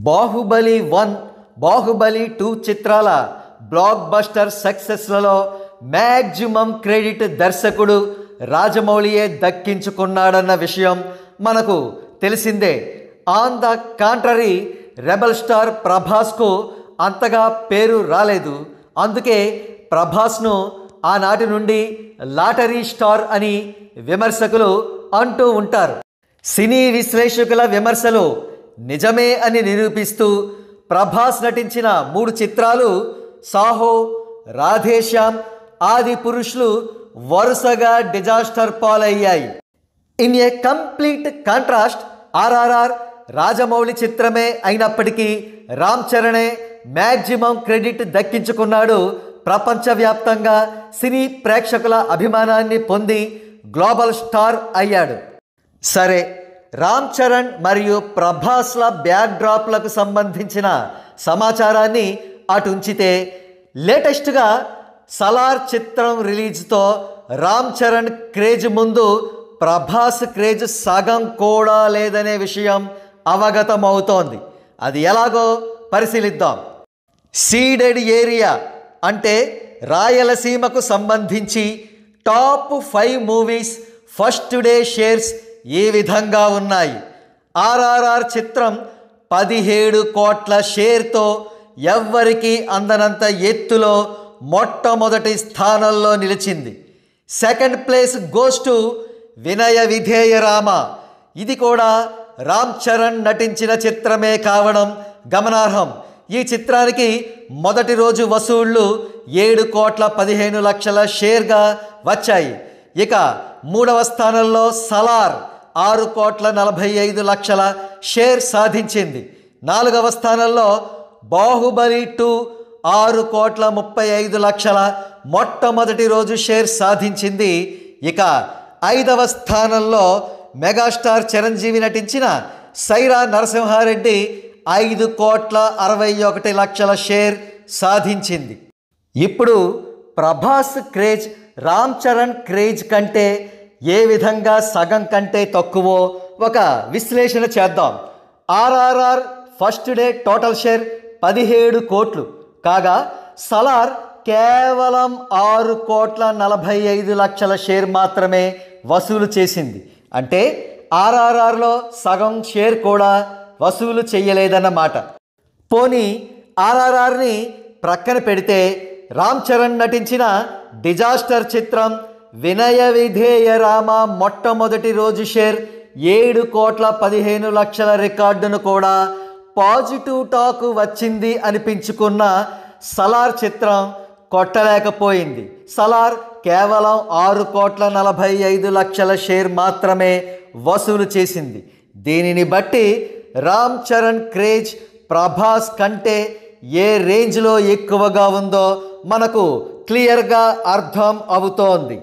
బాహుబలి 1, బాహుబలి 2 చిత్రాల blockbuster సక్సెస్లలో maximum credit దర్శకుడు రాజమౌళియే దక్కించుకున్నాడన్న విషయం మనకు తెలిసిందే. On the contrary rebel star ప్రభాస్కు అంతగా పేరు రాలేదు. అందుకే ప్రభాస్ను ఆనాటి నుండి లాటరీ స్టార్ అని విమర్శకులు అంటూ ఉంటారు. సినీ విశ్లేషకుల విమర్శలు నిజమే అని నిరూపిస్తూ ప్రభాస్ నటించిన 3 చిత్రాలు సాహో, రాధేశ్యామ్, ఆది పురుషులు వరుసగా డిజాస్టర్ పాలయ్యాయి. In a complete contrast RRR Rajamouli చిత్రమే అయినప్పటికీ రామ్ చరణే మ్యాక్సిమం క్రెడిట్ దక్కించుకున్నాడు. ప్రపంచవ్యాప్తంగా సినీ ప్రేక్షకుల అభిమానాన్ని పొంది గ్లోబల్ స్టార్ అయ్యాడు. సరే, రామ్ చరణ్ మరియు ప్రభాస్ల బ్యాక్డ్రాప్లకు సంబంధించిన సమాచారాన్ని అటుంచితే, లేటెస్ట్గా సలార్ చిత్రం రిలీజ్తో రామ్ చరణ్ క్రేజ్ ముందు ప్రభాస్ క్రేజ్ సగం కూడా లేదనే విషయం అవగతమవుతోంది. అది ఎలాగో పరిశీలిద్దాం. సీడెడ్ ఏరియా అంటే రాయలసీమకు సంబంధించి top 5 movies first day shares ఈ విధంగా ఉన్నాయి. ఆర్ఆర్ఆర్ చిత్రం 17 కోట్ల షేర్తో ఎవ్వరికీ అందనంత ఎత్తులో మొట్టమొదటి స్థానంలో నిలిచింది. Second place goes to Vinaya Vidheya Rama. ఇది కూడా రామ్ చరణ్ నటించిన చిత్రమే కావడం గమనార్హం. ఈ చిత్రానికి మొదటి రోజు వసూళ్లు 7 కోట్ల 15 లక్షల షేర్గా వచ్చాయి. ఇక 3వ స్థానంలో సలార్ 6 కోట్ల 45 లక్షల షేర్ సాధించింది. 4వ స్థానంలో బాహుబలి 2 6 కోట్ల 35 లక్షల మొట్టమొదటి రోజు షేర్ సాధించింది. ఇక 5వ స్థానంలో మెగాస్టార్ చిరంజీవి నటించిన సైరా నరసింహారెడ్డి 5 కోట్ల 61 లక్షల షేర్ సాధించింది. ఇప్పుడు ప్రభాస్ క్రేజ్ రామ్ చరణ్ క్రేజ్ కంటే ఏ విధంగా సగం కంటే తక్కువో ఒక విశ్లేషణ చేద్దాం. RRR first day total share 17 కోట్లు కాగా సలార్ కేవలం 6 కోట్ల 45 లక్షల షేర్ మాత్రమే వసూలు చేసింది. అంటే ఆర్ఆర్ఆర్లో సగం షేర్ కూడా వసూలు చేయలేదన్నమాట. పోనీ ఆర్ఆర్ఆర్ని ప్రక్కన పెడితే రామ్ చరణ్ నటించిన డిజాస్టర్ చిత్రం వినయ విధేయ రామ మొట్టమొదటి రోజు షేర్ 7 కోట్ల 15 లక్షల రికార్డును కూడా పాజిటివ్ టాక్ వచ్చింది అనిపించుకున్న సలార్ చిత్రం కొట్టలేకపోయింది. సలార్ కేవలం 6 కోట్ల 45 లక్షల షేర్ మాత్రమే వసూలు చేసింది. దీనిని బట్టి రామ్ చరణ్ క్రేజ్ ప్రభాస్ కంటే ఏ రేంజ్లో ఎక్కువగా ఉందో మనకు క్లియర్గా అర్థం అవుతోంది.